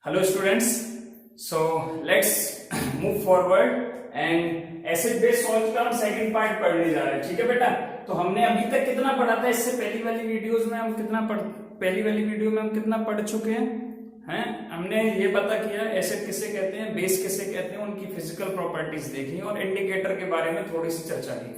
Hello students, so let's move forward and acid base salt का हम second part पढ़ने जा रहे हैं। ठीक है बेटा, तो हमने अभी तक कितना पढ़ा था? इससे पहली वाली वीडियो में हम कितना पढ़ चुके हैं? हमने ये पता किया एसिड किसे कहते हैं, बेस किसे कहते हैं, उनकी फिजिकल प्रॉपर्टीज देखी और इंडिकेटर के बारे में थोड़ी सी चर्चा की।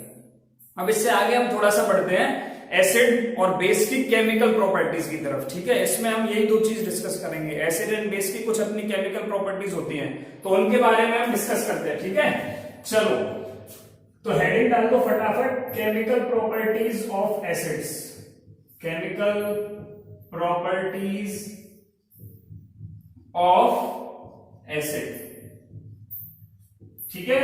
अब इससे आगे हम थोड़ा सा बढ़ते हैं एसिड और बेस की केमिकल प्रॉपर्टीज की तरफ। ठीक है, इसमें हम यही दो चीज डिस्कस करेंगे। एसिड एंड बेस की कुछ अपनी केमिकल प्रॉपर्टीज होती हैं, तो उनके बारे में हम डिस्कस करते हैं। ठीक है, चलो तो हेडिंग डाल दो फटाफट, chemical properties of acids. Chemical properties of acid. ठीक है,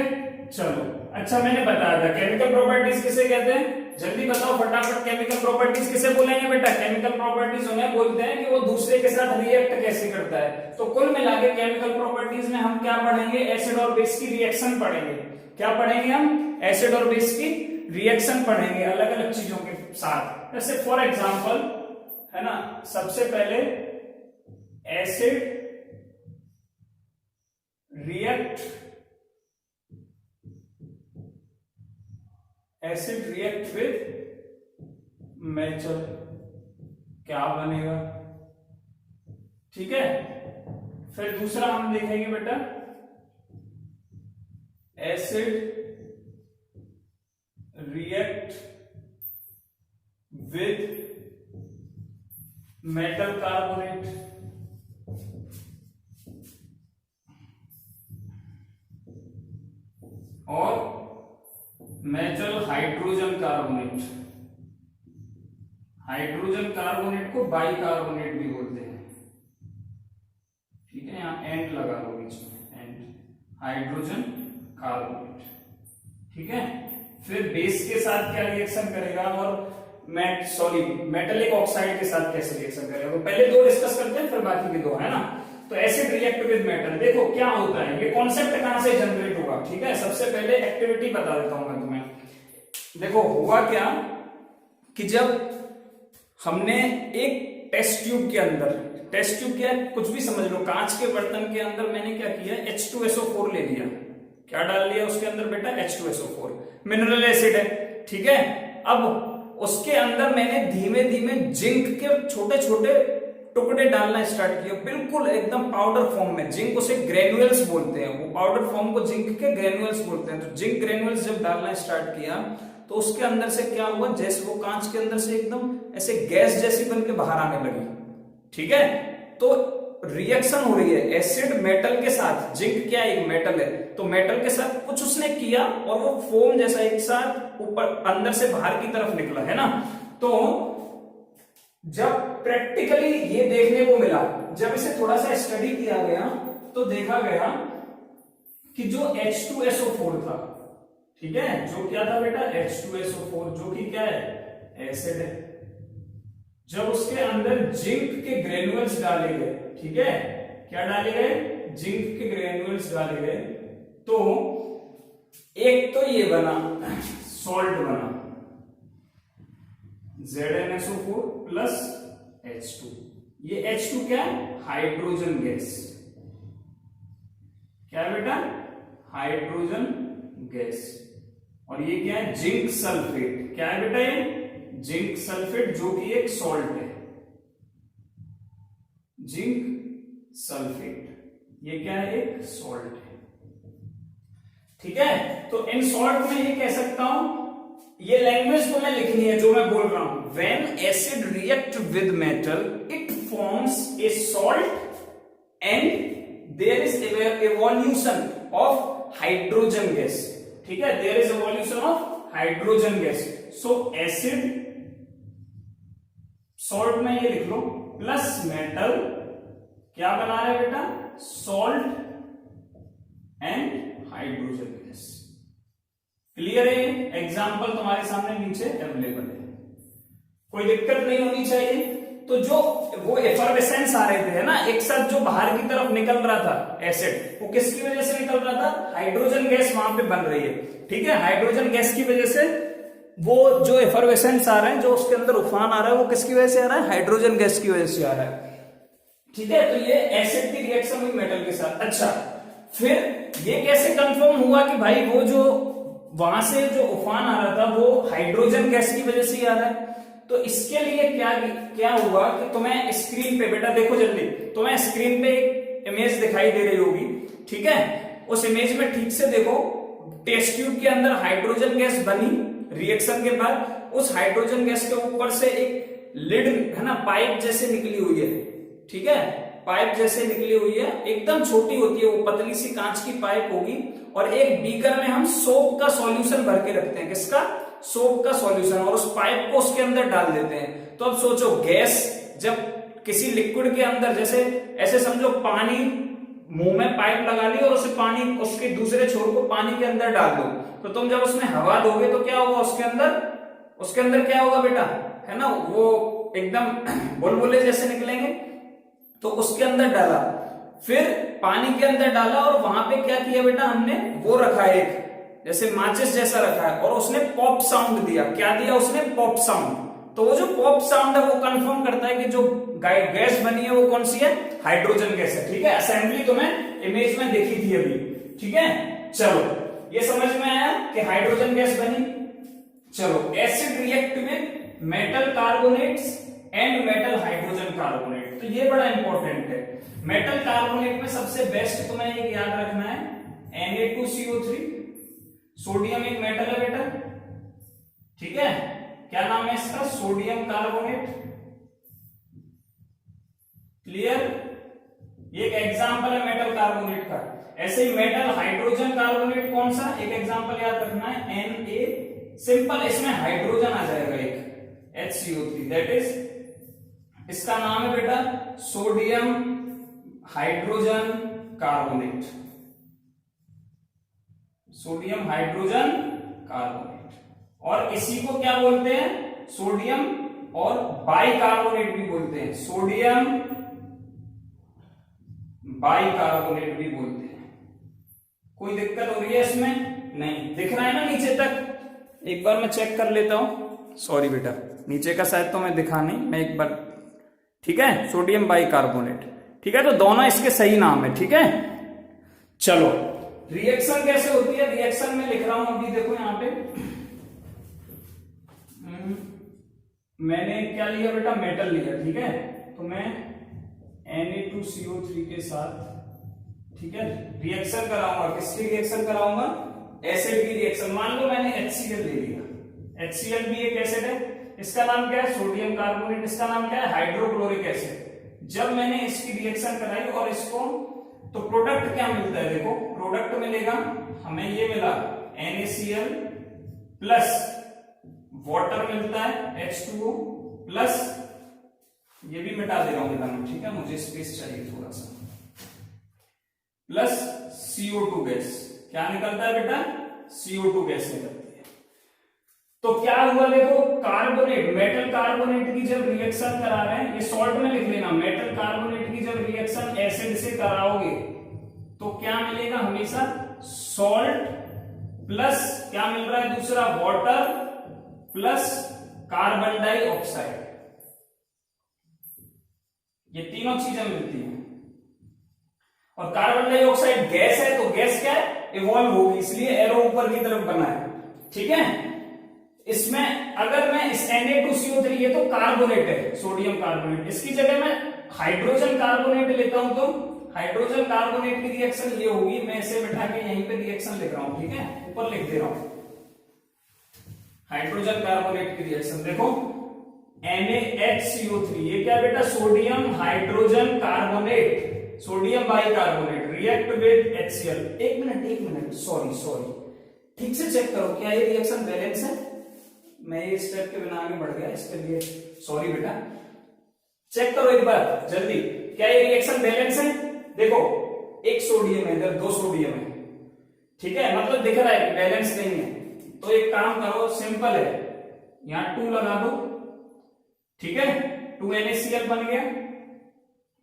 चलो अच्छा मैंने बताया था केमिकल प्रॉपर्टीज किसे कहते हैं, जल्दी बताओ फटाफट। केमिकल प्रॉपर्टीज किसे बोलेंगे बेटा? केमिकल प्रॉपर्टीज उन्हें बोलते हैं कि वो दूसरे के साथ रिएक्ट कैसे करता है। तो कुल मिला के केमिकल प्रॉपर्टीज में हम क्या पढ़ेंगे? एसिड और बेस की रिएक्शन पढ़ेंगे। क्या पढ़ेंगे हम? एसिड और बेस की रिएक्शन पढ़ेंगे अलग अलग चीजों के साथ। जैसे फॉर एग्जांपल है ना, सबसे पहले एसिड रिएक्ट विद मेटल, क्या बनेगा? ठीक है, फिर दूसरा हम देखेंगे बेटा acid react with metal carbonate, और metal hydrogen carbonate. Hydrogen carbonate को बाइकार्बोनेट भी बोलते हैं। ठीक है, यहां एंड लगा लो बीच में, एंड हाइड्रोजन कार्बोनेट। ठीक है, फिर बेस के साथ क्या रिएक्शन करेगा और मेटेलिक ऑक्साइड के साथ कैसे रिएक्शन करेगा। तो पहले दो डिस्कस करते हैं, फिर बाकी के दो, है ना। तो एसिड रिएक्ट विद मेटल, देखो क्या होता है, ये कॉन्सेप्ट कहां से जनरेट होगा। ठीक है, सबसे पहले एक्टिविटी बता देता हूं मैं तुम्हें। देखो हुआ क्या कि जब हमने एक टेस्ट ट्यूब के अंदर, टेस्ट ट्यूब क्या है कुछ भी समझ लो, कांच के बर्तन के अंदर मैंने क्या किया, H2SO4 ले लिया। क्या डाल लिया उसके अंदर बेटा? H2SO4, मिनरल एसिड है। ठीक है, अब उसके अंदर मैंने धीमे धीमे जिंक के छोटे छोटे टुकड़े डालना स्टार्ट किया, बिल्कुल एकदम पाउडर फॉर्म में। जिंक उसे ग्रेन्युअल्स बोलते हैं, वो पाउडर फॉर्म को जिंक के ग्रेन्युअल्स बोलते हैं। तो जिंक ग्रेन्युअल्स जब डालना स्टार्ट किया तो उसके अंदर से क्या हुआ, जैसे वो कांच के अंदर से एकदम ऐसे गैस जैसी बन के बाहर आने लगी। ठीक है, तो रिएक्शन हो रही है एसिड मेटल के साथ। जिंक क्या है? एक मेटल है, तो मेटल के साथ कुछ उसने किया और वो फोम जैसा एक साथ ऊपर अंदर से बाहर की तरफ निकला, है ना। तो जब प्रैक्टिकली ये देखने को मिला, जब इसे थोड़ा सा स्टडी किया गया तो देखा गया कि जो H2SO4 था, ठीक है, जो क्या था बेटा? H2SO4, जो कि क्या है? एसिड है। जब उसके अंदर जिंक के ग्रेन्युअल्स डाले गए, ठीक है, क्या डाले गए? जिंक के ग्रेन्युअल्स डाले गए, तो एक तो ये बना सॉल्ट बना ZnSO4 प्लस H2। ये H2 क्या है? Hydrogen gas. क्या है बेटा? Hydrogen gas. और ये क्या है? Zinc sulphate. क्या है बेटा? ये जिंक सल्फेट, जो कि एक सॉल्ट है, जिंक सल्फेट। ये क्या है? एक सॉल्ट है। ठीक है, तो इन सॉल्ट में ये कह सकता हूं, ये लैंग्वेज तो मैं लिखनी है जो मैं बोल रहा हूं। When acid react with metal it forms a salt and there is evolution of hydrogen gas. ठीक है, there is evolution of hydrogen gas. So acid, salt में ये लिख लो, प्लस मेटल, क्या बना रहे बेटा? Salt and hydrogen gas. Clear है? एग्जाम्पल तुम्हारे सामने नीचे अवेलेबल है, कोई दिक्कत नहीं होनी चाहिए। तो जो वो एफर्वेसेंस आ रहे थे, है ना, एक साथ जो बाहर की तरफ निकल रहा था एसिड, वो किसकी वजह से निकल रहा था? हाइड्रोजन गैस वहां पे बन रही है। ठीक है, हाइड्रोजन गैस की वजह से वो जो एफर्वेसेंस आ रहे हैं, जो उसके अंदर उफान आ रहा है, वो किसकी वजह से आ रहा है? हाइड्रोजन गैस की वजह से आ रहा है। ठीक है, तो ये एसिड की रिएक्शन हुई मेटल के साथ। अच्छा, फिर ये कैसे कंफर्म हुआ कि भाई वो जो वहां से जो उफान आ रहा था वो हाइड्रोजन गैस की वजह से ही आ रहा है? तो इसके लिए क्या हुआ कि तुम्हें स्क्रीन पे, बेटा देखो जल्दी, तुम्हें स्क्रीन पे एक इमेज दिखाई दे रही होगी, ठीक है? उस इमेज में ठीक से देखो, टेस्ट ट्यूब के अंदर हाइड्रोजन गैस बनी रिएक्शन के बाद, उस हाइड्रोजन गैस के ऊपर से एक लिड है ना, पाइप जैसे निकली हुई है, ठीक है, पाइप जैसे निकली हुई है, एकदम छोटी होती है वो, पतली सी कांच की पाइप होगी, और एक बीकर में हम सोप का सॉल्यूशन भर के रखते हैं। किसका? सोप का सॉल्यूशन, और उस पाइप को उसके अंदर डाल देते हैं। तो अब सोचो, गैस जब किसी लिक्विड के अंदर, जैसे ऐसे समझो पानी, मुंह में पाइप लगा ली और उसे पानी, उसके दूसरे छोर को पानी के अंदर डाल दो, तो तुम जब उसमें हवा दोगे तो क्या होगा उसके अंदर क्या होगा बेटा, है ना, वो एकदम बुलबुले जैसे निकलेंगे। तो उसके अंदर डाला, फिर पानी के अंदर डाला, और वहां पे क्या किया बेटा, हमने वो रखा एक जैसे माचिस जैसा रखा है, और उसने पॉप साउंड दिया। क्या दिया उसने? Pop sound. तो वो जो पॉप साउंड है वो कंफर्म करता है कि जो गैस बनी है वो कौन सी है? हाइड्रोजन गैस है। ठीक है, असेंबली तुम्हें इमेज में देखी थी अभी, ठीक है? चलो, ये समझ में आया कि हाइड्रोजन गैस बनी। चलो, एसिड रिएक्ट में metal carbonates and metal hydrogen carbonate, तो ये बड़ा इंपॉर्टेंट है। मेटल कार्बोनेट में सबसे बेस्ट तुम्हें एक याद रखना है, Na2CO3, सोडियम एक मेटल है बेटा, ठीक है? क्या नाम है इसका? Sodium carbonate. क्लियर? ये एक एग्जांपल है मेटल कार्बोनेट का। ऐसे ही मेटल हाइड्रोजन कार्बोनेट कौन सा? एक एग्जांपल याद रखना है, Na, सिंपल, इसमें हाइड्रोजन आ जाएगा एक, HCO3, दैट इज, इसका नाम है बेटा sodium hydrogen carbonate, sodium hydrogen carbonate. और इसी को क्या बोलते हैं? सोडियम और बाइकार्बोनेट भी बोलते हैं, सोडियम बाइकार्बोनेट भी बोलते हैं। कोई दिक्कत हो रही है इसमें? नहीं। दिख रहा है ना नीचे तक? एक बार मैं चेक कर लेता हूं, सॉरी बेटा, नीचे का शायद तो मैं दिखा नहीं, मैं एक बार, ठीक है, सोडियम बाइकार्बोनेट, ठीक है? तो दोनों इसके सही नाम है, ठीक है? चलो, रिएक्शन कैसे होती है? रिएक्शन में लिख रहा हूं अभी, देखो यहां पे मैंने क्या लिया बेटा? मेटल लिया, ठीक है? तो मैं Na2CO3 के साथ, ठीक है, रिएक्शन कराऊंगा। किसकी रिएक्शन कराऊंगा? एसिड की रिएक्शन। मान लो मैंने HCl ले लिया, HCl भी एक एसिड है, इसका नाम क्या है? सोडियम कार्बोनेट, इसका नाम क्या है? Hydrochloric acid. जब मैंने इसकी रिएक्शन कराई और इसको, तो प्रोडक्ट क्या मिलता है? देखो, प्रोडक्ट मिलेगा हमें, ये मिला NaCl प्लस वाटर मिलता है H2O प्लस, ये भी मिटा दे रहा हूं बेटा मैं, ठीक है, मुझे स्पेस चाहिए थोड़ा सा, प्लस CO2 गैस। क्या निकलता है बेटा? CO2 गैस निकलती है। तो क्या हुआ देखो, कार्बोनेट, मेटल कार्बोनेट की जब रिएक्शन करा रहे हैं, ये सॉल्ट में लिख लेना, मेटल कार्बोनेट की जब रिएक्शन एसिड से कराओगे तो क्या मिलेगा? हमेशा सॉल्ट प्लस क्या मिल रहा है? दूसरा वाटर प्लस कार्बन डाइऑक्साइड, ये तीनों चीजें मिलती हैं। और कार्बन डाइऑक्साइड गैस है, तो गैस क्या है? इवॉल्व होगी, इसलिए एरो ऊपर की तरफ बना है, ठीक है? इसमें अगर मैं इस Na2CO3, ये तो कार्बोनेट है, सोडियम कार्बोनेट, इसकी जगह मैं हाइड्रोजन कार्बोनेट लेता हूं, तो हाइड्रोजन कार्बोनेट की रिएक्शन ये होगी, मैं इसे बिठा के यहीं पे रिएक्शन लिख रहा हूं, ठीक है, ऊपर लिख दे रहा हूं, हाइड्रोजन कार्बोनेट की रिएक्शन। देखो, NaHCO3, ये क्या बेटा? Sodium hydrogen carbonate, sodium bicarbonate, react with HCl। एक मिनट, सॉरी, ठीक से चेक करो, क्या ये रिएक्शन बैलेंस है? मैं ये स्टेप के बिना आगे बढ़ गया, इसके लिए सॉरी बेटा, चेक करो एक बार जल्दी, क्या ये रिएक्शन बैलेंस है? देखो, एक सोडियम है, इधर दो सोडियम है, ठीक है, मतलब दिख रहा है बैलेंस नहीं है। तो एक काम करो, सिंपल है, यहां 2 लगा दो, ठीक है, 2 NaCl बन गया,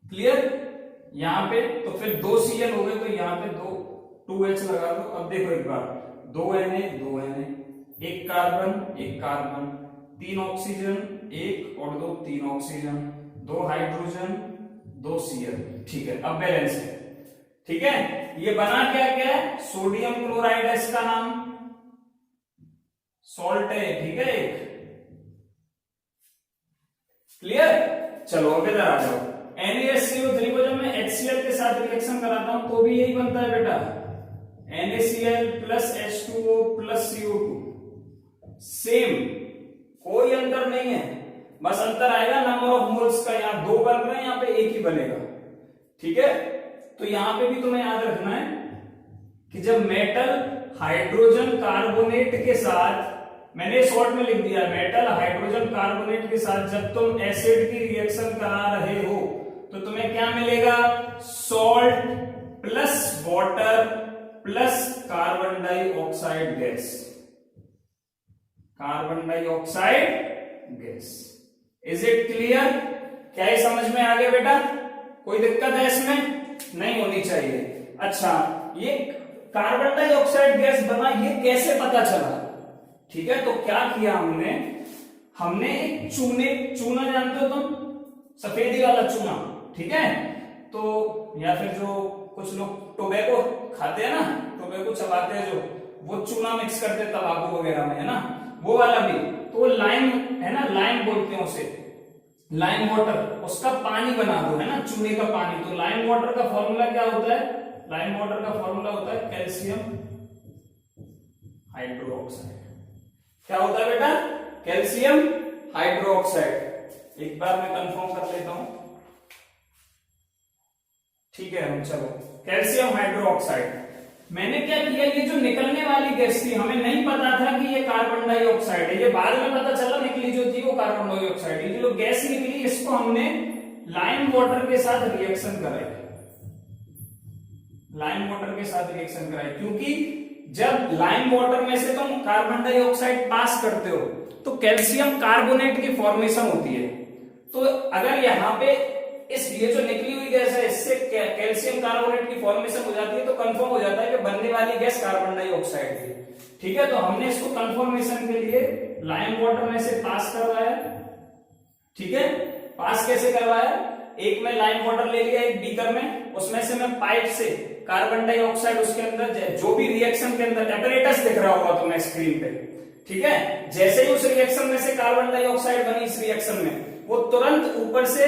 क्लियर? यहां पे तो फिर 2 Cl हो गए, तो यहां पे 2H लगा दो। अब देखो एक बार, 2 Na, एक कार्बन, 3 ऑक्सीजन, 1 और 2, 3 ऑक्सीजन, 2 हाइड्रोजन, 2 Cl, ठीक है, अब बैलेंस है, ठीक है। ये बना क्या क्या है, सोडियम क्लोराइड है, इसका नाम सॉल्ट है, ठीक है, एक क्लियर। चलो अब इधर आ जाओ, NaCO3 को जब मैं HCl के साथ रिएक्शन कराता हूं तो भी यही बनता है बेटा, NaCl plus H2O plus CO2, same, कोई अंतर नहीं है, बस अंतर आएगा नंबर ऑफ मोल्स का, यहाँ 2 बन रहे हैं, यहाँ पे 1 ही बनेगा, ठीक है। तो यहां पे भी तुम्हें याद रखना है कि जब मेटल हाइड्रोजन कार्बोनेट के साथ, मैंने शॉर्ट में लिख दिया, मेटल हाइड्रोजन कार्बोनेट के साथ जब तुम एसिड की रिएक्शन करा रहे हो तो तुम्हें क्या मिलेगा, salt plus water plus carbon dioxide gas, carbon dioxide gas. Is it clear? क्या ये समझ में आ गया बेटा? कोई दिक्कत है इसमें? नहीं होनी चाहिए। अच्छा, ये कार्बन डाइऑक्साइड गैस बना, ये कैसे पता चला? ठीक है, तो क्या किया हमने एक चूना जानते हो तुम, सफेदी वाला चूना, ठीक है, तो या फिर जो कुछ लोग टोबैको खाते हैं ना, टोबैको चबाते हैं जो, वो चूना मिक्स करते हैं तंबाकू वगैरह में, है ना, वो वाला भी, तो लाइम है ना, लाइम बोलते हैं उसे, लाइम वाटर, उसका पानी बना दो, है ना, चूने का पानी। तो लाइम वाटर का फॉर्मूला क्या होता है? लाइम वाटर का फॉर्मूला होता है कैल्शियम हाइड्रोक्साइड। क्या होता है बेटा? Calcium hydroxide. एक बार मैं कंफर्म कर लेता हूं, ठीक है। हम चलो, कैल्शियम हाइड्रोक्साइड। मैंने क्या किया, ये जो निकलने वाली गैस थी, हमें नहीं पता था कि ये कार्बन डाइऑक्साइड है, ये बाद में पता चला, निकली जो थी वो कार्बन डाइऑक्साइड। ये जो गैस निकली, इसको हमने लाइम वाटर के साथ रिएक्शन कराई, लाइम वाटर के साथ रिएक्शन कराई, क्योंकि जब लाइम वाटर में से तुम कार्बन डाइऑक्साइड पास करते हो तो कैल्शियम कार्बोनेट की फॉर्मेशन होती है। तो अगर यहाँ पे ये जो निकली हुई गैस है, इससे कैल्शियम कार्बोनेट की फॉर्मेशन हो जाती है, तो कंफर्म हो जाता है कि बनने वाली गैस कार्बन डाइऑक्साइड थी, ठीक है। तो हमने इसको कंफर्मेशन के लिए लाइम वाटर में से पास करवाया, ठीक है। पास कैसे करवाया? एक में लाइम वाटर ले लिया, एक बीकर में, उसमें से मैं पाइप से कार्बन डाइऑक्साइड उसके अंदर, जो भी रिएक्शन के अंदर एपरेटस दिख रहा होगा तुम्हें स्क्रीन पे, ठीक है, जैसे ही उस रिएक्शन में से कार्बन डाइऑक्साइड बनी, इस रिएक्शन में वो तुरंत ऊपर से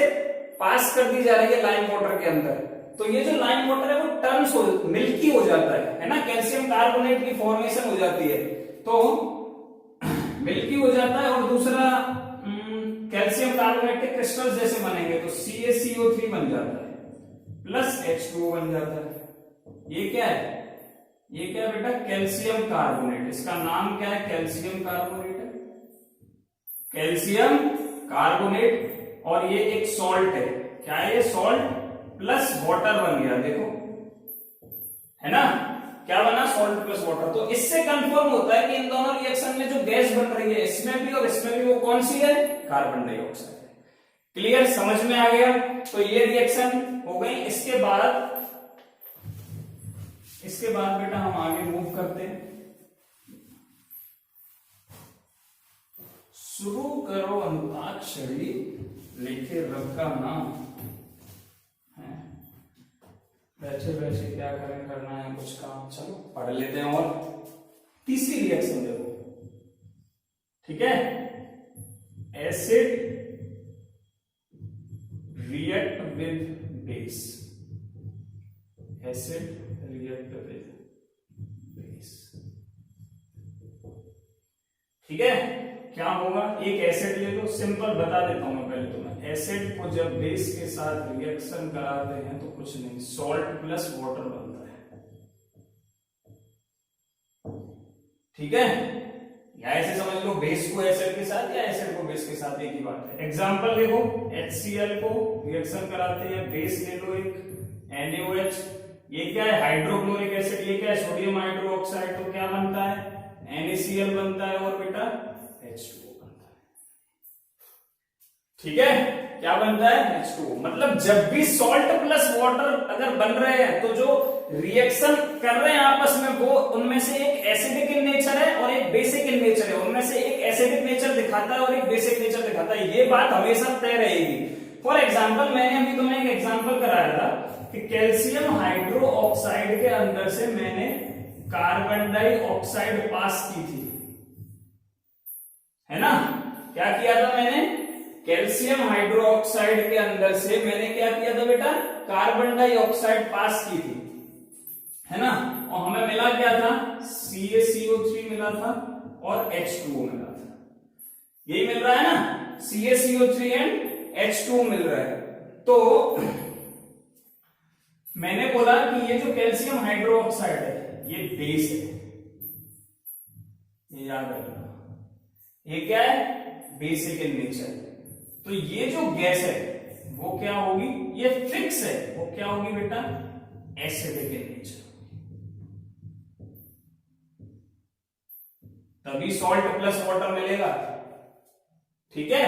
पास कर दी जा रही है लाइम वाटर के अंदर। तो ये जो लाइम वाटर है वो टर्न्स हो, मिल्की हो जाता है ना, कैल्शियम कार्बोनेट की फॉर्मेशन हो जाती है, तो मिल्की हो जाता है। और दूसरा, कैल्शियम कार्बोनेट के क्रिस्टल्स जैसे बनेंगे, तो CaCO3 बन जाता है प्लस H2O बन जाता है। ये क्या है? ये क्या बेटा? Calcium carbonate. इसका नाम क्या है? कैल्शियम कार्बोनेट है, कैल्शियम कार्बोनेट। और ये एक सॉल्ट है, क्या है ये? सॉल्ट प्लस वाटर बन गया, देखो, है ना, क्या बना? Salt plus water. तो इससे कंफर्म होता है कि इन दोनों रिएक्शन में जो गैस बन रही है, इसमें भी और इसमें भी, वो कौन सी है? Carbon dioxide. क्लियर? समझ में आ गया? तो ये रिएक्शन हो गई। इसके बाद बेटा हम आगे मूव करते हैं। शुरू करो अंताक्षरी, लिखे रब का नाम है। बैठे बैठे क्या करना है, कुछ काम, चलो पढ़ लेते हैं। और तीसरी रिएक्शन देखो, ठीक है, acid react with base, acid react with base, ठीक है। क्या होगा? एक एसिड ले लो, सिंपल बता देता हूं मैं पहले तुम्हें। एसिड को जब बेस के साथ रिएक्शन कराते हैं तो कुछ नहीं, सॉल्ट प्लस वाटर बनता है, ठीक है। या ऐसे समझ लो, बेस को एसिड के साथ या एसिड को बेस के साथ, एक ही बात है। एग्जांपल देखो, HCl को रिएक्शन कराते हैं, बेस ले लो एक NaOH, ये क्या है? Hydrochloric acid. ये क्या है? Sodium hydroxide. तो क्या बनता है? NaCl बनता है, और बेटा H2O बनता है, ठीक है। क्या बनता है? H2O। मतलब जब भी सॉल्ट प्लस वाटर अगर बन रहे हैं, तो जो रिएक्शन कर रहे हैं आपस में, वो उनमें से एक एसिडिक इन नेचर है और एक बेसिक इन नेचर है। उनमें से एक एसिडिक नेचर दिखाता है और एक बेसिक नेचर दिखाता है। ये बात हमेशा तय रहेगी। फॉर एग्जाम्पल मैंने अभी तुम्हें एक एग्जाम्पल कराया था कि कैल्शियम हाइड्रो ऑक्साइड के अंदर से मैंने कार्बन डाइऑक्साइड पास की थी, है ना। क्या किया था मैंने, कैल्शियम हाइड्रोक्साइड के अंदर से मैंने क्या किया था बेटा, कार्बन डाइऑक्साइड पास की थी, है ना। और हमें मिला क्या था, CaCO3 मिला था और H2O मिला था। यही मिल रहा है ना, CaCO3 एंड H2O मिल रहा है। तो मैंने बोला कि ये जो कैल्शियम हाइड्रोक्साइड है ये बेस है, ये याद रखना। ये क्या है, बेसिक इन नेचर। तो ये जो गैस है वो क्या होगी, ये फिक्स है, वो क्या होगी बेटा, एसिडिक इन नेचर। तभी सॉल्ट प्लस वाटर मिलेगा, ठीक है।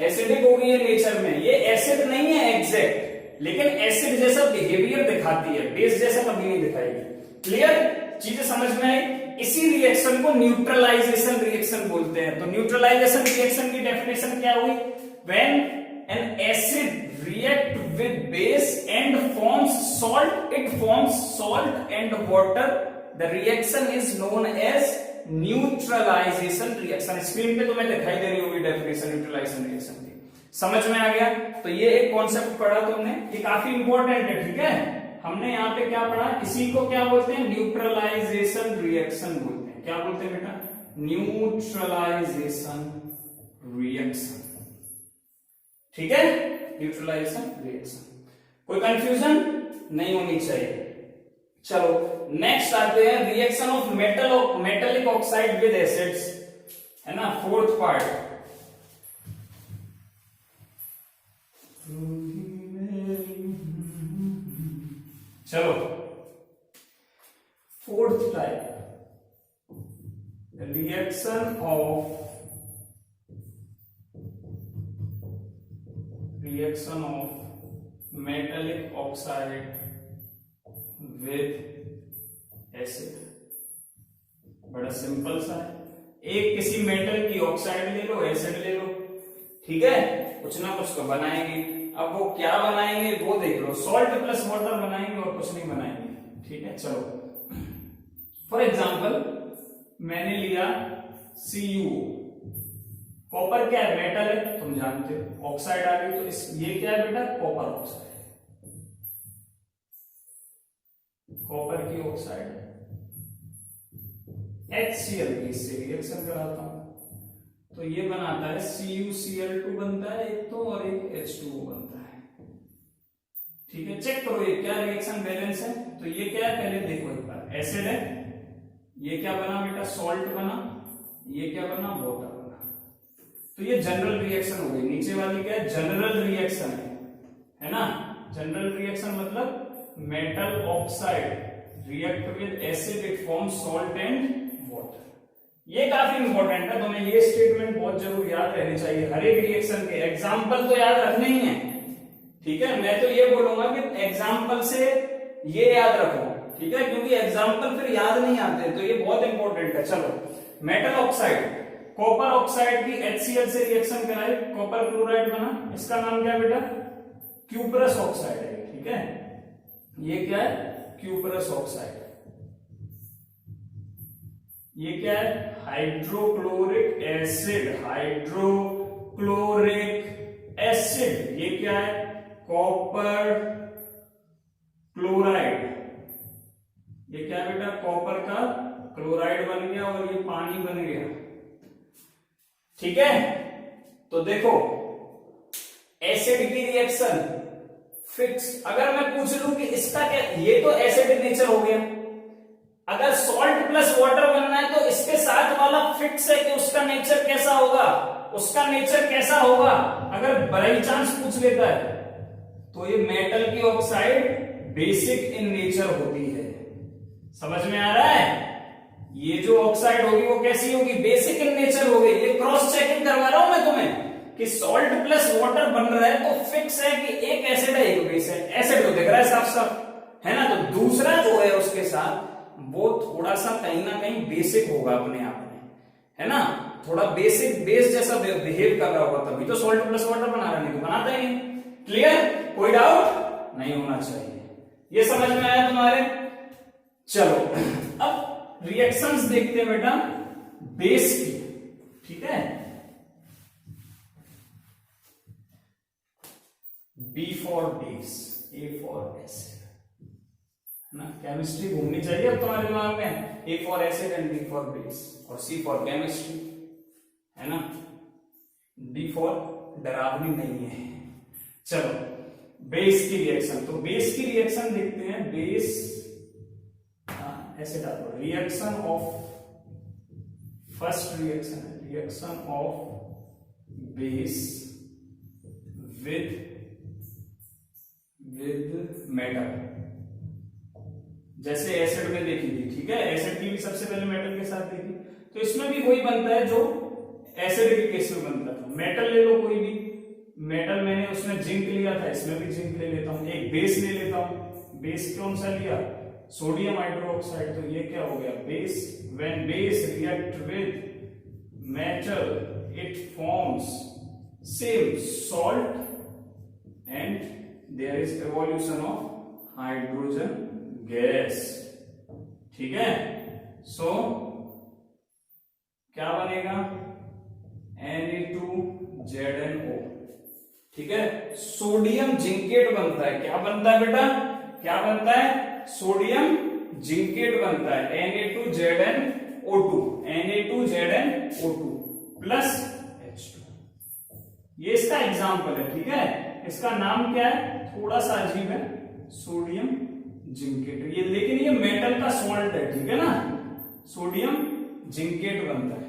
एसिडिक होगी ये नेचर में, ये एसिड नहीं है एग्जैक्ट, लेकिन एसिड जैसा बिहेवियर दिखाती है, बेस जैसा कभी नहीं दिखाएगी। क्लियर, चीजें समझ में आई। इसी रिएक्शन को न्यूट्रलाइजेशन रिएक्शन बोलते हैं। तो न्यूट्रलाइजेशन रिएक्शन की डेफिनेशन क्या हुई, when an acid react with base and forms salt, it forms salt and water, the reaction is known as neutralisation reaction. Screen पे तुम्हें दिखाई दे रही होगी डेफिनेशन न्यूट्रलाइजेशन रिएक्शन की, समझ में आ गया। तो ये एक कॉन्सेप्ट पढ़ा तुमने, ये काफी इंपॉर्टेंट है, ठीक है। हमने यहाँ पे क्या पढ़ा, इसी को क्या बोलते हैं, न्यूट्रलाइजेशन रिएक्शन बोलते हैं। क्या बोलते हैं बेटा, न्यूट्रलाइजेशन रिएक्शन, ठीक है, न्यूट्रलाइजेशन रिएक्शन। कोई कंफ्यूजन नहीं होनी चाहिए। चलो नेक्स्ट आते हैं, reaction of metallic oxide with acids, है ना, फोर्थ पार्ट। चलो fourth type, reaction of metallic oxide with acid. बड़ा सिंपल सा है, एक किसी मेटल की ऑक्साइड ले लो, एसिड ले लो, ठीक है, कुछ ना कुछ तो बनाएंगे। अब वो क्या बनाएंगे वो देख लो, सॉल्ट प्लस वाटर बनाएंगे और कुछ नहीं बनाएंगे, ठीक है। चलो फॉर एग्जांपल मैंने लिया CuO, कॉपर क्या है, मेटल है, तुम जानते हो, ऑक्साइड आ गई, तो ये क्या है बेटा, कॉपर ऑक्साइड, कॉपर की ऑक्साइड, HCl इससे रिएक्शन कराता हूं तो ये बनाता है CuCl2 बनता है एक तो, और एक H2O बनता है, ठीक है। चेक करो ये क्या रिएक्शन बैलेंस है। तो ये क्या है, पहले देखो एक बार, एसिड है, ये क्या बना बेटा, सॉल्ट बना, ये क्या बना, वाटर बना। तो ये जनरल रिएक्शन हो गई। नीचे वाली क्या है, जनरल रिएक्शन है ना। जनरल रिएक्शन मतलब metal oxide react with acid, it form salt and water. ये काफी इंपॉर्टेंट है, तुम्हें ये स्टेटमेंट बहुत जरूर याद रहनी चाहिए। हर एक रिएक्शन के एग्जाम्पल तो याद रखने ही है, ठीक है। मैं तो ये बोलूंगा कि एग्जाम्पल से ये याद रखो, ठीक है, क्योंकि एग्जाम्पल फिर याद नहीं आते, तो ये बहुत इंपॉर्टेंट है। चलो मेटल ऑक्साइड, कॉपर ऑक्साइड की HCl से रिएक्शन कराई, कॉपर क्लोराइड बना, इसका नाम क्या है बेटा, क्यूपरस ऑक्साइड है, ठीक है। ये क्या है, क्यूपरस ऑक्साइड। ये क्या है, हाइड्रोक्लोरिक एसिड, हाइड्रोक्लोरिक एसिड। ये क्या है, कॉपर क्लोराइड। ये क्या है बेटा, कॉपर का क्लोराइड बन गया और ये पानी बन गया, ठीक है। तो देखो एसिड की रिएक्शन फिक्स, अगर मैं पूछ लूं कि इसका क्या, ये तो एसिडिक नेचर हो गया, अगर सॉल्ट प्लस वाटर बनना है तो इसके साथ वाला फिक्स है कि उसका नेचर कैसा होगा, उसका नेचर कैसा होगा। अगर बाई चांस पूछ लेता है तो ये मेटल की ऑक्साइड बेसिक इन नेचर होती है, समझ में आ रहा है। ये जो ऑक्साइड होगी वो कैसी होगी, बेसिक इन नेचर होगी। ये क्रॉस चेकिंग करवा रहा हूं मैं तुम्हें कि सॉल्ट प्लस वाटर बन रहा है तो फिक्स है कि एक एसिड है एक बेस है। एसिड तो दिख रहा है साफ साफ, है ना। तो दूसरा जो है उसके साथ वो थोड़ा सा कहीं ना कहीं बेसिक होगा अपने आप में, है ना, थोड़ा बेसिक बेस जैसा बिहेव कर रहा होगा, तभी तो सॉल्ट प्लस वाटर बना रहा है, नहीं तो बनाता ही नहीं। क्लियर? कोई डाउट नहीं होना चाहिए। ये समझ में आया तुम्हारे? चलो अब रिएक्शंस देखते हैं बेटा बेस की, ठीक है। B for base, A for acid, है ना। केमिस्ट्री घूमनी चाहिए अब तुम्हारे दिमाग में। A for acid and B for base और C फॉर केमिस्ट्री, है ना। D फॉर डरावनी नहीं है। चलो बेस की रिएक्शन, तो बेस की रिएक्शन देखते हैं। बेस ऐसे डालो, रिएक्शन ऑफ, फर्स्ट रिएक्शन है reaction of base with metal, जैसे एसिड में देखी थी, ठीक है। एसिड की भी सबसे पहले मेटल के साथ देखी, तो इसमें भी वही बनता है जो एसिड के केस में बनता था। मेटल ले लो कोई भी, मेटल मैंने उसमें जिंक लिया था, इसमें भी जिंक ले लेता हूं। एक बेस ले लेता हूं, बेस कौन सा लिया? सोडियम हाइड्रोक्साइड, तो ये क्या हो गया? Base. When base react with metal it forms same salt and there is evolution of hydrogen gas, ठीक है। सो क्या बनेगा? Na2ZnO, ठीक है। सोडियम जिंकेट बनता है। क्या बनता है बेटा? क्या बनता है? सोडियम जिंकेट बनता है, Na2ZnO2, Na2ZnO2 प्लस H2। ये इसका एग्जाम्पल है, ठीक है। इसका नाम क्या है? थोड़ा सा अजीब है, सोडियम जिंकेट। ये लेकिन ये मेटल का सॉल्ट है, ठीक है ना। सोडियम जिंकेट बनता है,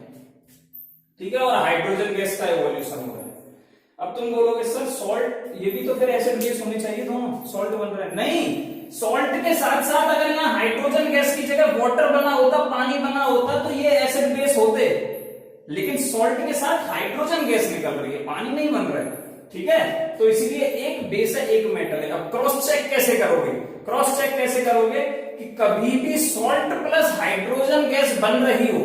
ठीक है, और हाइड्रोजन गैस का एवोल्यूशन हो रहा है। अब तुम बोलोगे सर सॉल्ट, ये भी तो फिर एसिड बेस होनी चाहिए, दोनों सॉल्ट बन रहा है। नहीं, सॉल्ट के साथ साथ अगर यहाँ हाइड्रोजन गैस की जगह वाटर बना होता, पानी बना होता, तो ये एसिड बेस होते। लेकिन सॉल्ट के साथ हाइड्रोजन गैस निकल रही है, पानी नहीं बन रहा है, ठीक है। तो इसीलिए एक बेस है, एक मेटल है। अब क्रॉस चेक कैसे करोगे? क्रॉस चेक कैसे करोगे कि कभी भी सॉल्ट प्लस हाइड्रोजन गैस बन रही हो,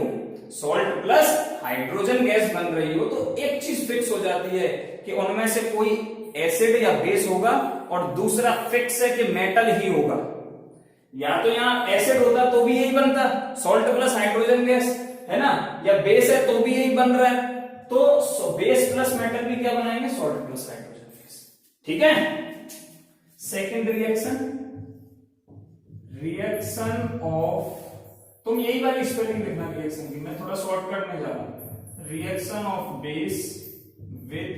सॉल्ट प्लस हाइड्रोजन गैस बन रही हो, तो एक चीज फिक्स हो जाती है कि उनमें से कोई एसिड या बेस होगा, और दूसरा फिक्स है कि मेटल ही होगा। या तो यहां एसिड होता तो भी यही बनता, सॉल्ट प्लस हाइड्रोजन गैस, है ना, या बेस है तो भी यही बन रहा है। तो बेस प्लस मेटल भी क्या बनाएंगे? सॉल्ट प्लस हाइड्रोजन गैस, ठीक है। सेकेंड रिएक्शन, रिएक्शन ऑफ, तुम यही वाली स्पेलिंग लिखना रिएक्शन की, मैं थोड़ा शॉर्टकट में जा रहा हूं। Reaction of base with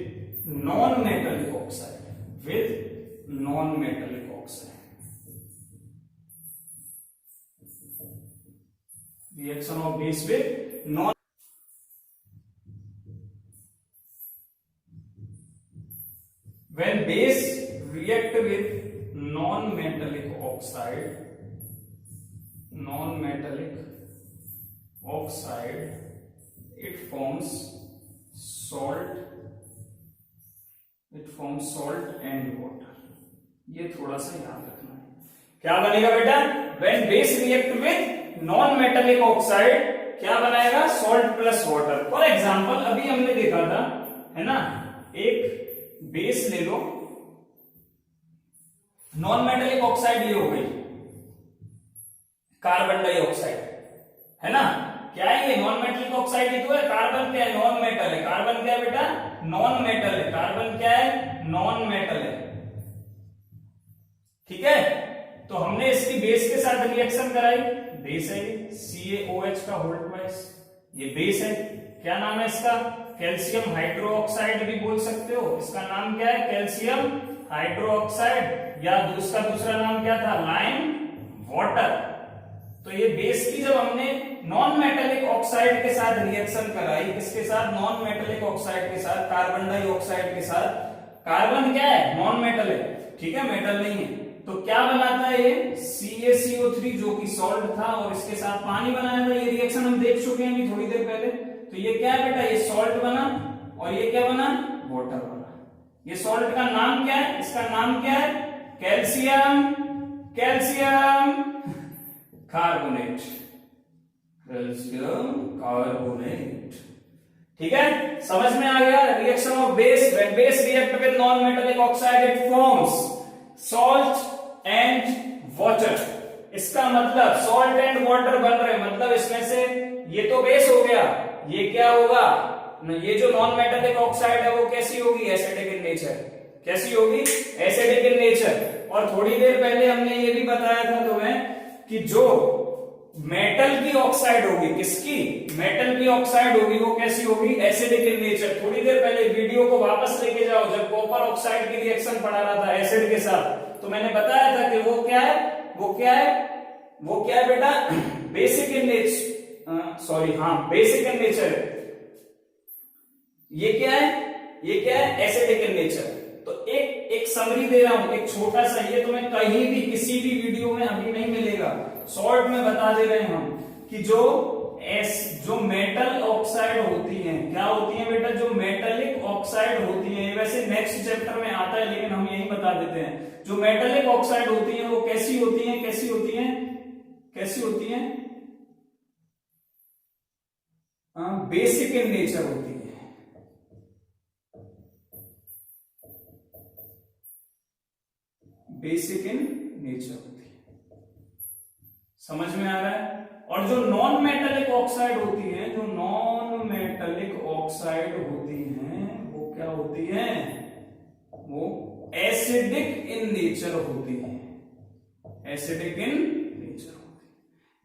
non metallic oxide, with non metallic oxide, reaction of base with non, when base react with non-metallic oxide, it forms salt and water। ये थोड़ा सा याद रखना है। क्या बनेगा बेटा? when base react with non-metallic oxide, क्या बनाएगा? Salt plus water. For example अभी हमने देखा था, है ना, एक बेस ले लो, नॉन मेटेलिक ऑक्साइड ये हो गई कार्बन डाइऑक्साइड, है ना। क्या है ये? नॉन मेटेलिक ऑक्साइड ही तो है। कार्बन क्या है? नॉन मेटल है। कार्बन क्या है बेटा? नॉन मेटल है। कार्बन क्या है? नॉन मेटल है, ठीक है। तो हमने इसकी बेस के साथ रिएक्शन कराई, बेस है ये CaOH का होल ट्वाइस, ये बेस है। क्या नाम है इसका? कैल्शियम हाइड्रोक्साइड भी बोल सकते हो। इसका नाम क्या है? कैल्शियम हाइड्रोक्साइड, या उसका दूसरा नाम क्या था? Lime water. तो ये बेस की जब हमने नॉन मेटेलिक ऑक्साइड के साथ रिएक्शन कराई, किसके साथ? नॉन मेटेलिक ऑक्साइड के साथ, कार्बन डाइऑक्साइड के साथ। कार्बन क्या है? नॉन मेटल है, ठीक है, मेटल नहीं है। तो क्या बनाता है ये? CaCO3 जो कि सॉल्ट था, और इसके साथ पानी बनाया था। ये रिएक्शन हम देख चुके हैं अभी थोड़ी देर पहले। तो ये क्या है बेटा? ये सॉल्ट बना, और ये क्या बना? वाटर बना। ये सॉल्ट का नाम क्या है? इसका नाम क्या है? कैल्शियम कार्बोनेट, कैल्शियम कार्बोनेट, ठीक है, समझ में आ गया। Reaction of base, when base react with non metallic oxide it forms salt and water. इसका मतलब सॉल्ट एंड वाटर बन रहे, मतलब इसमें से ये तो बेस हो गया, ये क्या होगा, ये जो नॉन मेटेलिक ऑक्साइड है वो कैसी होगी, एसिडिक इन नेचर। कैसी होगी, एसिडिक इन नेचर। और थोड़ी देर पहले हमने ये भी बताया था तुम्हें कि जो मेटल की ऑक्साइड होगी, किसकी, मेटल की ऑक्साइड होगी, वो कैसी होगी, एसिडिक इन नेचर। थोड़ी देर पहले वीडियो को वापस लेके जाओ, जब कॉपर ऑक्साइड की रिएक्शन पढ़ा रहा था एसिड के साथ, तो मैंने बताया था कि वो क्या है, वो क्या है, वो क्या है बेटा, बेसिक इन नेचर, सॉरी हाँ बेसिक इन नेचर है। ये क्या है, ये क्या है, एसिडिक इन नेचर। तो एक समरी दे रहा हूं, एक छोटा सा, ये तुम्हें कहीं भी किसी भी वीडियो में अभी नहीं मिलेगा, शॉर्ट में बता दे रहे हैं हम कि जो मेटल ऑक्साइड होती हैं, क्या होती हैं बेटा, जो मेटेलिक ऑक्साइड होती हैं, वैसे नेक्स्ट चैप्टर में आता है लेकिन हम यही बता देते हैं, जो मेटेलिक ऑक्साइड होती हैं वो कैसी होती हैं, कैसी होती हैं, कैसी होती हैं, बेसिक इन नेचर होती है। बेसिक इन नेचर होती है, समझ में आ रहा है। और जो नॉन मेटेलिक ऑक्साइड होती है, जो नॉन मेटेलिक ऑक्साइड होती हैं वो क्या होती हैं, वो एसिडिक इन नेचर होती है, एसिडिक इन नेचर होती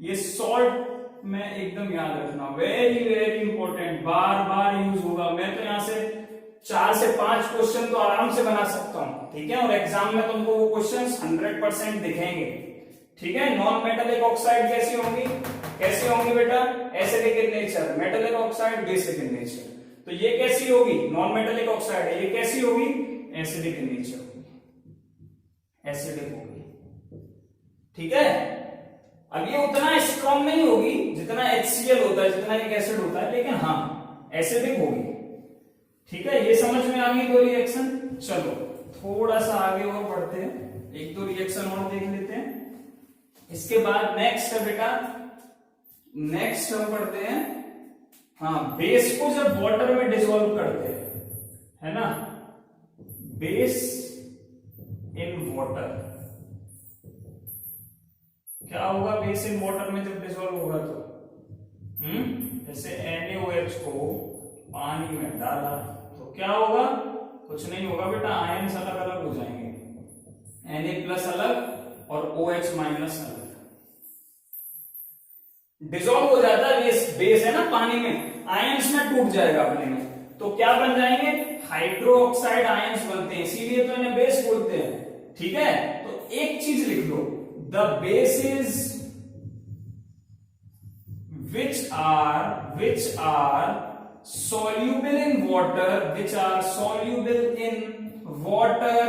है। ये सॉल्ट में एकदम याद रखना, वेरी वेरी इंपॉर्टेंट, बार बार यूज होगा। मैं तो यहां से 4 से 5 क्वेश्चन तो आराम से बना सकता हूं, ठीक है, और एग्जाम में तुमको वो क्वेश्चंस 100% दिखेंगे, ठीक है। नॉन मेटेलिक ऑक्साइड कैसी होंगी, कैसी होंगी बेटा, acidic in nature, metallic oxide basic in nature. तो ये कैसी होगी, नॉन मेटेलिक ऑक्साइड है, ये कैसी होगी, एसिडिक इन नेचर होगी, एसिडिक होगी, ठीक है। अब ये उतना स्ट्रॉन्ग नहीं होगी जितना HCl होता है, जितना एक एसिड होता है, लेकिन हाँ एसिडिक होगी, ठीक है। ये समझ में आ गई दो रिएक्शन। चलो थोड़ा सा आगे और बढ़ते हैं, एक दो रिएक्शन और देख लेते हैं। इसके बाद नेक्स्ट है बेटा, नेक्स्ट हम पढ़ते हैं, हाँ बेस को जब वाटर में डिसॉल्व करते हैं, है ना, बेस इन वाटर, क्या होगा बेस इन वाटर में जब डिसॉल्व होगा तो, जैसे NaOH को पानी में डाला तो क्या होगा, कुछ नहीं होगा बेटा, आयन्स अलग अलग हो जाएंगे, Na+ अलग और OH- अलग, डिसॉल्व हो जाता है, बेस है ना पानी में, आयन्स में टूट जाएगा अपने में, तो क्या बन जाएंगे, हाइड्रो ऑक्साइड आयन्स बनते हैं, इसीलिए तो इन्हें बेस बोलते हैं, ठीक है। तो एक चीज लिख लो, the bases which are soluble in water, which are soluble in water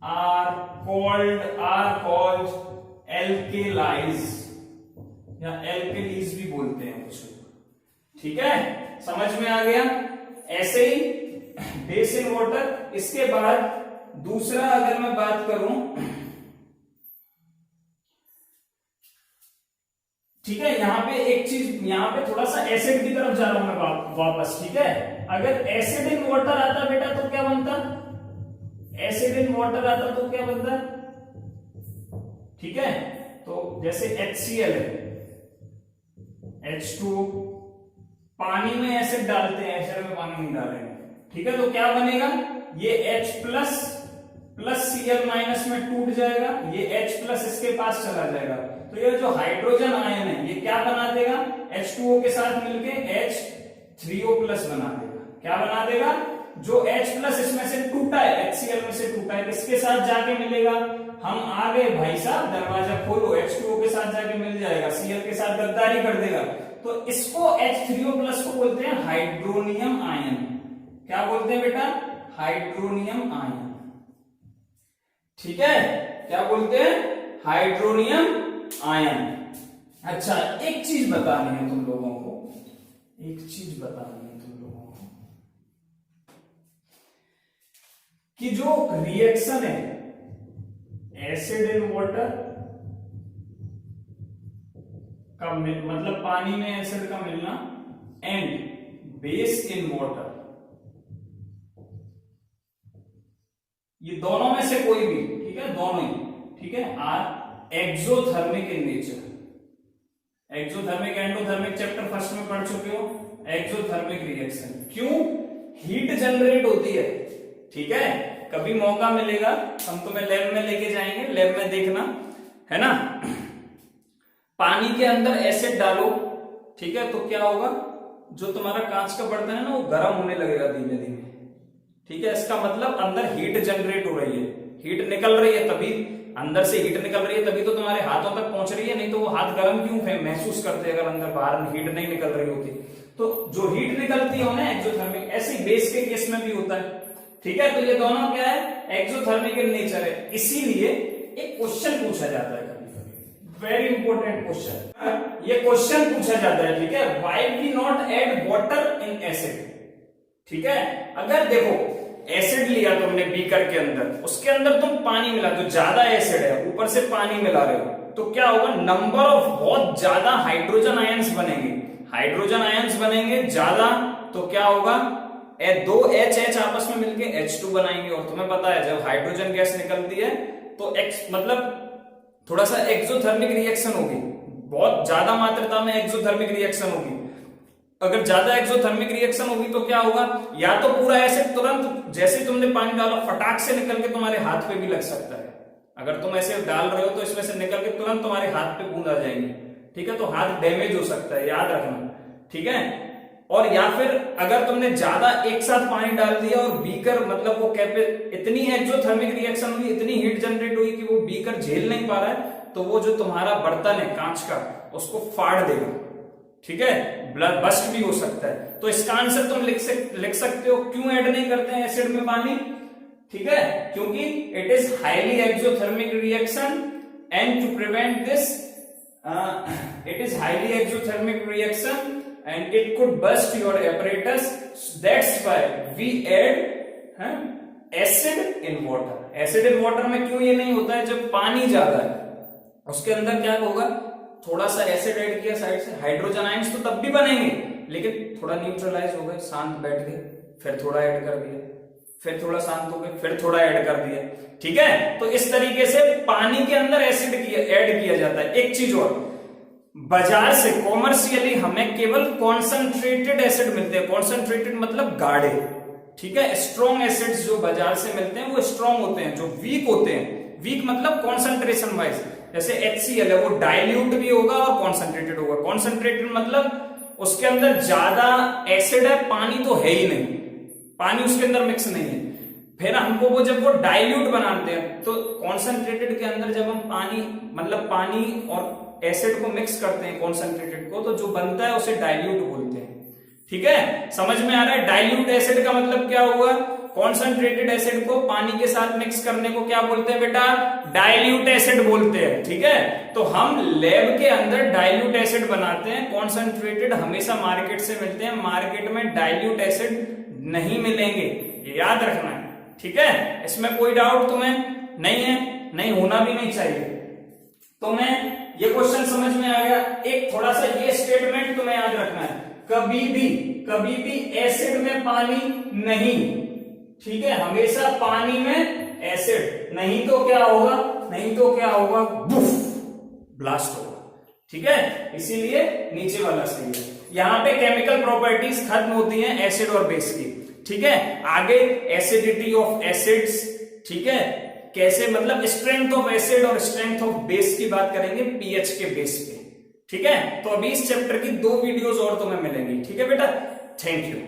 are called alkalis, या alkalis भी बोलते हैं कुछ, ठीक है, समझ में आ गया। ऐसे ही बेस इन वाटर। इसके बाद दूसरा अगर मैं बात करूं, ठीक है, यहां पे एक चीज, यहां पे थोड़ा सा एसिड की तरफ जा रहा हूं मैं वापस, ठीक है। अगर एसिड इन वाटर आता बेटा तो क्या बनता, एसिड इन वाटर आता तो क्या बनता, ठीक है। तो जैसे HCl है, H2O, पानी में एसिड डालते हैं, एसिड में पानी नहीं डालेंगे, ठीक है। तो क्या बनेगा, ये H प्लस Cl- में टूट जाएगा, ये H+ इसके पास चला जाएगा, तो ये जो हाइड्रोजन आयन है ये क्या बना देगा, H2O के साथ मिलके H3O+ बना देगा। क्या बना देगा, जो H+ इसमें से टूटा है, HCl में से टूटा है, किसके साथ जाके मिलेगा, हम आ गए भाई साहब, दरवाजा खोलो, H2O के साथ जाके मिल जाएगा, Cl के साथ गद्दारी कर देगा, तो इसको H3O+ को बोलते हैं हाइड्रोनियम आयन। क्या बोलते हैं बेटा, हाइड्रोनियम आयन, ठीक है। क्या बोलते हैं, हाइड्रोनियम आयन। अच्छा एक चीज बतानी है तुम लोगों को, एक चीज बतानी है तुम लोगों को कि जो रिएक्शन है एसिड इन वाटर का मतलब पानी में एसिड का मिलना, एंड बेस इन वाटर, ये दोनों में से कोई भी, ठीक है, दोनों ही, ठीक है, are exothermic in nature. Exothermic endothermic chapter first में पढ़ चुके हो। एक्सोथर्मिक रिएक्शन क्यों? हीट जनरेट होती है, ठीक है। कभी मौका मिलेगा हम तुम्हें लैब में लेके जाएंगे, लैब में देखना, है ना। पानी के अंदर एसिड डालो, ठीक है, तो क्या होगा, जो तुम्हारा कांच का बर्तन है ना वो गर्म होने लगेगा धीमे धीमे, ठीक है। इसका मतलब अंदर हीट जनरेट हो रही है, हीट निकल रही है, तभी अंदर से हीट निकल रही है, तभी तो तुम्हारे हाथों तक पहुंच रही है, नहीं तो वो हाथ गर्म क्यों महसूस करते अगर अंदर बाहर हीट नहीं निकल रही होती। तो जो हीट निकलती है ना एक्सोथर्मिक, ऐसे बेस के केस में भी होता है, ठीक है। तो ये दोनों क्या है, एक्सोथर्मिक इन नेचर है। इसीलिए एक क्वेश्चन पूछा जाता है कभी कभी, वेरी इंपॉर्टेंट क्वेश्चन, ये क्वेश्चन पूछा जाता है, ठीक है, why we not add water in acid, ठीक है। अगर देखो एसिड लिया तुमने बीकर के अंदर, उसके अंदर तुम पानी मिला, तो ज्यादा एसिड है, ऊपर से पानी मिला रहे हो, तो क्या होगा, नंबर ऑफ बहुत ज्यादा हाइड्रोजन आयंस बनेंगे, हाइड्रोजन आयंस बनेंगे ज्यादा, तो क्या होगा, दो H आपस में मिलके H2 बनाएंगे। और तुम्हें पता है जब हाइड्रोजन गैस निकलती है तो मतलब थोड़ा सा एक्सोथर्मिक रिएक्शन होगी, बहुत ज्यादा मात्रा में एक्सोथर्मिक रिएक्शन होगी। अगर ज्यादा एक्सोथर्मिक रिएक्शन होगी तो क्या होगा, या तो पूरा एसिड तुरंत जैसे तुमने पानी डाला फटाक से निकल के तुम्हारे हाथ पे भी लग सकता है। अगर तुम ऐसे डाल रहे हो तो इसमें से निकल के तुरंत तुम्हारे हाथ पे बूंद आ जाएंगी, ठीक है, तो हाथ डैमेज हो सकता है, याद रखना, ठीक है। और या फिर अगर तुमने ज्यादा एक साथ पानी डाल दिया और बीकर मतलब वो कैपे इतनी एक्सोथर्मिक रिएक्शन हुई, इतनी हीट जनरेट हुई कि वो बीकर झेल नहीं पा रहा है, तो वो जो तुम्हारा बर्तन है कांच का उसको फाड़ देगा, ठीक है, ब्लड बस्ट भी हो सकता है। तो इसका आंसर तुम लिख सकते हो, क्यों ऐड नहीं करते हैं एसिड में पानी, ठीक है, क्योंकि it is highly exothermic reaction and to prevent this it is highly exothermic reaction and it could burst your apparatus, that's why we add acid in water। acid in water में क्यों ये नहीं होता है, जब पानी ज्यादा है उसके अंदर क्या होगा, थोड़ा सा एसिड ऐड किया साइड से, हाइड्रोजन आयंस तो तब भी बनेंगे लेकिन थोड़ा न्यूट्रलाइज हो गए, शांत बैठ गए, फिर थोड़ा ऐड कर दिया, फिर थोड़ा शांत हो गए, फिर थोड़ा ऐड कर दिया, ठीक है। तो इस तरीके से पानी के अंदर एसिड ऐड किया जाता है। एक चीज और, बाजार से कॉमर्शियली हमें केवल कॉन्सेंट्रेटेड एसिड मिलते हैं, कॉन्सेंट्रेटेड मतलब गाढ़े, ठीक है। स्ट्रॉन्ग एसिड्स जो बाजार से मिलते हैं वो स्ट्रॉन्ग होते हैं, जो वीक होते हैं, वीक मतलब कॉन्सेंट्रेशन वाइज, जैसे HCl है वो डाइल्यूट भी होगा और कॉन्सेंट्रेटेड होगा। कॉन्सेंट्रेटेड मतलब उसके अंदर ज्यादा एसिड है, पानी तो है ही नहीं, पानी उसके अंदर मिक्स नहीं है। फिर हमको वो जब वो डाइल्यूट बनाते हैं तो कॉन्सेंट्रेटेड के अंदर जब हम पानी मतलब पानी और एसिड को मिक्स करते हैं कॉन्सेंट्रेटेड को, तो जो बनता है उसे डाइल्यूट बोलते हैं, ठीक है। समझ में आ रहा है, डाइल्यूट एसिड का मतलब क्या हुआ, कॉन्सेंट्रेटेड एसिड को पानी के साथ मिक्स करने को क्या बोलते हैं बेटा, डाइल्यूट एसिड बोलते हैं, ठीक है। तो हम लैब के अंदर डाइल्यूट एसिड बनाते हैं, कॉन्सेंट्रेटेड हमेशा मार्केट से मिलते हैं, मार्केट में डाइल्यूट एसिड नहीं मिलेंगे, ये याद रखना है, ठीक है। इसमें कोई डाउट तुम्हें नहीं है, नहीं होना भी नहीं चाहिए। तो मैं ये क्वेश्चन समझ में आ गया। एक थोड़ा सा ये स्टेटमेंट तुम्हें याद रखना है, कभी भी एसिड में पानी नहीं, ठीक है, हमेशा पानी में एसिड, नहीं तो क्या होगा, नहीं तो क्या होगा, बुफ, ब्लास्ट होगा, ठीक है। इसीलिए नीचे वाला सही है। यहां पे केमिकल प्रॉपर्टीज खत्म होती हैं एसिड और बेस की, ठीक है। आगे एसिडिटी ऑफ एसिड्स, ठीक है, कैसे मतलब स्ट्रेंथ ऑफ एसिड और स्ट्रेंथ ऑफ बेस की बात करेंगे पीएच के बेस पे, ठीक है। तो अभी इस चैप्टर की 2 वीडियोस और तुम्हें मिलेंगी, ठीक है बेटा। Thank you.